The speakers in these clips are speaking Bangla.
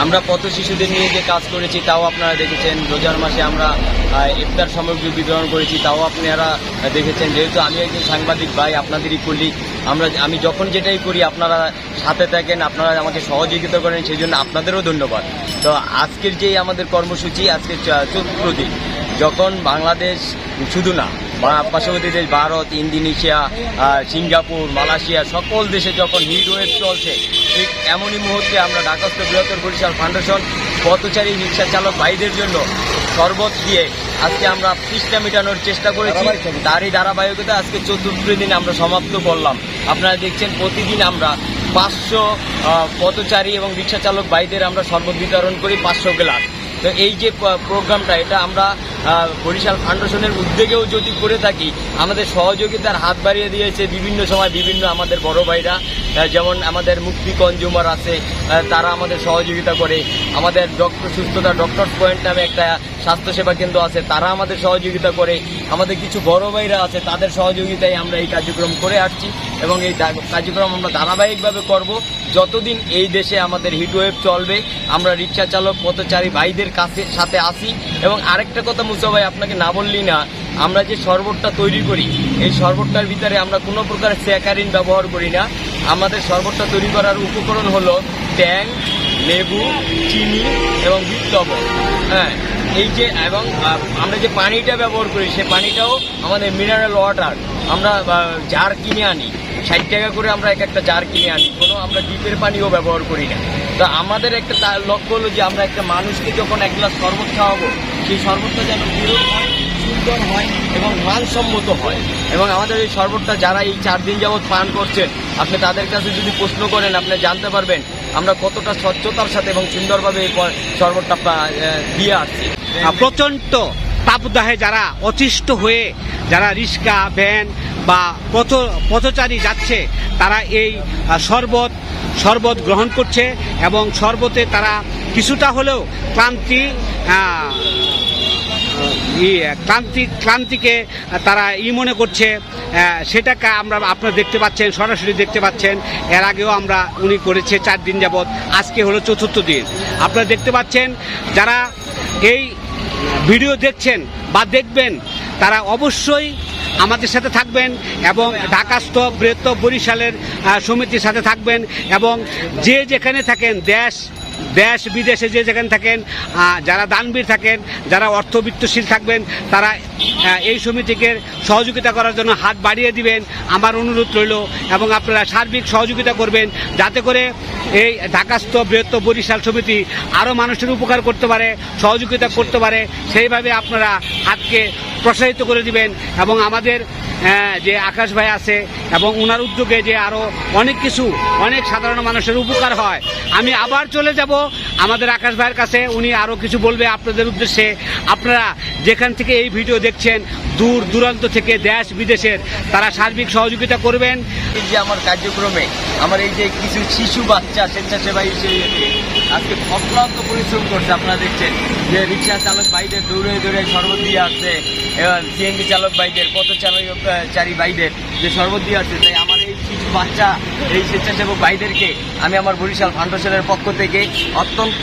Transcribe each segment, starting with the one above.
আমরা পথ শিশুদের নিয়ে যে কাজ করেছি তাও আপনারা দেখেছেন। রোজার মাসে আমরা ইফতার সামগ্রী বিতরণ করেছি, তাও আপনারা দেখেছেন। যেহেতু আমি একজন সাংবাদিক ভাই, আপনাদেরই কলিগ, আমি যখন যেটাই করি আপনারা সাথে থাকেন, আপনারা আমাকে সহযোগিতা করেন, সেই জন্য আপনাদেরও ধন্যবাদ। তো আজকের যে আমাদের কর্মসূচি, আজকের চতুর্থ দিন, যখন বাংলাদেশ শুধু না, পার্শ্ববর্তী দেশ ভারত, ইন্দোনেশিয়া, সিঙ্গাপুর, মালয়েশিয়া সকল দেশে যখন হিট ওয়েভ চলছে, ঠিক এমনই মুহূর্তে আমরা ঢাকাস্থ বৃহত্তর বরিশাল ফাউন্ডেশন পথচারী রিক্সা চালক ভাইদের জন্য শরবত দিয়ে আজকে আমরা তৃষ্ণা মেটানোর চেষ্টা করেছি। তারই ধারাবাহিকতা আজকে চতুর্থ দিন আমরা সমাপ্ত করলাম। আপনারা দেখছেন প্রতিদিন আমরা 500 পথচারী এবং রিক্সা চালক ভাইদের আমরা শরবত বিতরণ করি 500 গ্লাস। তো এই যে প্রোগ্রামটা, এটা আমরা বরিশাল ফাউন্ডেশনের উদ্যোগেও যদি করে থাকি, আমাদের সহযোগিতার হাত বাড়িয়ে দিয়েছে বিভিন্ন সময় বিভিন্ন আমাদের বড় ভাইরা, যেমন আমাদের মুক্তি কনজিউমার আছে, তারা আমাদের সহযোগিতা করে। আমাদের ডক্টরস পয়েন্ট নামে একটা স্বাস্থ্যসেবা কেন্দ্র আছে, তারা আমাদের সহযোগিতা করে। আমাদের কিছু বড় ভাইরা আছে, তাদের সহযোগিতায় আমরা এই কার্যক্রম করে আসছি এবং এই কার্যক্রম আমরা ধারাবাহিকভাবে করব যতদিন এই দেশে আমাদের হিটওয়েভ চলবে। আমরা রিক্সা চালক পথচারী ভাইদের সাথে আসি। এবং আরেকটা কথা মুসা ভাই, আপনাকে না বললি না, আমরা যে শরবতটা তৈরি করি, এই শরবতটার ভিতরে আমরা কোনো প্রকার স্যাকারিন ব্যবহার করি না। আমাদের শরবতটা তৈরি করার উপকরণ হলো ট্যাং, লেবু, চিনি এবং বিট লবণ। হ্যাঁ, এই যে এবং আমরা যে পানিটা ব্যবহার করি, সে পানিটাও আমাদের মিনারেল ওয়াটার। আমরা জার কিনে আনি, 60 টাকা করে আমরা একটা জার কিনে আনি, কোনো আমরা ডিপের পানিও ব্যবহার করি না। তো আমাদের একটা লক্ষ্য হলো যে আমরা একটা মানুষকে যখন এক গ্লাস শরবত খাওয়াবো, সেই শরবতটা যেন বিরল হয়, সুন্দর হয় এবং মানসম্মত হয়। এবং আমাদের এই শরবতটা যারা এই 4 দিন যাবৎ পান করছেন, আপনি তাদের কাছে যদি প্রশ্ন করেন, আপনি জানতে পারবেন আমরা কতটা স্বচ্ছতার সাথে এবং সুন্দরভাবে এই শরবতটা দিয়ে আসছি। প্রচণ্ড তাপদাহে যারা অতিষ্ঠ হয়ে যারা রিক্সা, ভ্যান বা পথচারী যাচ্ছে, তারা এই শরবত গ্রহণ করছে এবং শরবতে তারা কিছুটা হলেও ক্লান্তিকে তারা মনে করছে। সেটাকে আপনারা দেখতে পাচ্ছেন, সরাসরি দেখতে পাচ্ছেন। এর আগেও উনি করেছে 4 দিন যাবৎ, আজকে হলো চতুর্থ দিন। আপনারা দেখতে পাচ্ছেন, যারা এই ভিডিও দেখছেন বা দেখবেন, তারা অবশ্যই আমাদের সাথে থাকবেন এবং ঢাকাস্থ বৃহত্তর বরিশালের সমিতির সাথে থাকবেন। এবং যে যেখানে থাকেন, দেশ বিদেশে যে যেখানে থাকেন, যারা দানবীর থাকেন, যারা অর্থবিত্তশীল থাকবেন, তারা এই সমিতিকে সহযোগিতা করার জন্য হাত বাড়িয়ে দিবেন, আমার অনুরোধ রইল। এবং আপনারা সার্বিক সহযোগিতা করবেন, যাতে করে এই ঢাকাস্থ বৃহত্তর বরিশাল সমিতি আরও মানুষের উপকার করতে পারে, সহযোগিতা করতে পারে। সেইভাবে আপনারা হাতকে প্রসারিত করে দিবেন। এবং আমাদের যে আকাশ ভাই আছে এবং ওনার উদ্যোগে যে আরও অনেক সাধারণ মানুষের উপকার হয়। আমি আবার চলে যাব আমাদের আকাশ ভাইয়ের কাছে, উনি আরও কিছু বলবে আপনাদের উদ্দেশ্যে। আপনারা যেখান থেকে এই ভিডিও দেখছেন, দূর দূরান্ত থেকে, দেশ বিদেশের, তারা সার্বিক সহযোগিতা করবেন। এই যে আমার কার্যক্রমে আমার এই যে কিছু শিশু বাচ্চা স্বেচ্ছাসেবী হিসেবে আজকে অক্লান্ত পরিশ্রম করছে। আপনারা দেখছেন যে রিক্সা চালক ভাইদের দৌড়ে শরবত দিয়ে আসছে, এবার সিএনজি চালক ভাইদের, পথচারী ভাইদের যে শরবত দিয়ে আসছে। তাই আমার এই শিশু বাচ্চা, এই স্বেচ্ছাসেবক ভাইদেরকে আমি আমার বরিশাল ফাউন্ডেশনের পক্ষ থেকে অত্যন্ত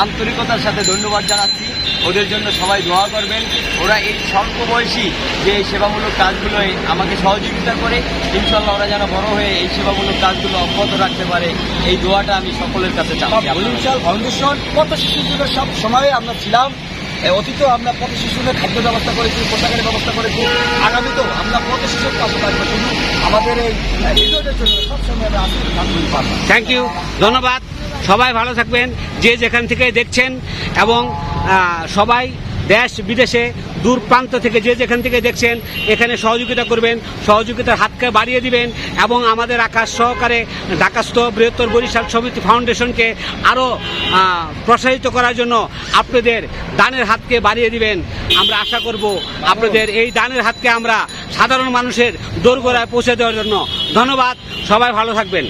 আন্তরিকতার সাথে ধন্যবাদ জানাচ্ছি। ওদের জন্য সবাই দোয়া করবেন। ওরা এই স্বল্প বয়সী যে সেবামূলক কাজগুলো আমাকে সহযোগিতা করে, ইনশাল্লাহ ওরা যেন বড় হয়ে এই সেবামূলক কাজগুলো অব্যাহত রাখতে পারে, এই দোয়াটা আমি সকলের কাছে চাচ্ছি। বরিশাল ফাউন্ডেশন পথ শিশুদের সব সময় আমরা ছিলাম। অতীতেও আমরা পথ শিশুদের খাদ্য ব্যবস্থা করেছি, পোশাকের ব্যবস্থা করেছি। আগামীতেও আমরা পথ শিশুর পাশে থাকবো। শুধু আমাদের এই ভিডিওদের জন্য সবসময় আমরা থ্যাংক ইউ, ধন্যবাদ। সবাই ভালো থাকবেন, যে যেখান থেকে দেখছেন। এবং সবাই দেশ বিদেশে দূর প্রান্ত থেকে যে যেখান থেকে দেখছেন, এখানে সহযোগিতা করবেন, সহযোগিতার হাতকে বাড়িয়ে দিবেন। এবং আমাদের আকাশ সহকারে ঢাকাস্থ বৃহত্তর বরিশাল সমিতি ফাউন্ডেশনকে আরও প্রসারিত করার জন্য আপনাদের দানের হাতকে বাড়িয়ে দিবেন। আমরা আশা করব আপনাদের এই দানের হাতকে আমরা সাধারণ মানুষের দোরগোড়ায় পৌঁছে দেওয়ার জন্য। ধন্যবাদ, সবাই ভালো থাকবেন।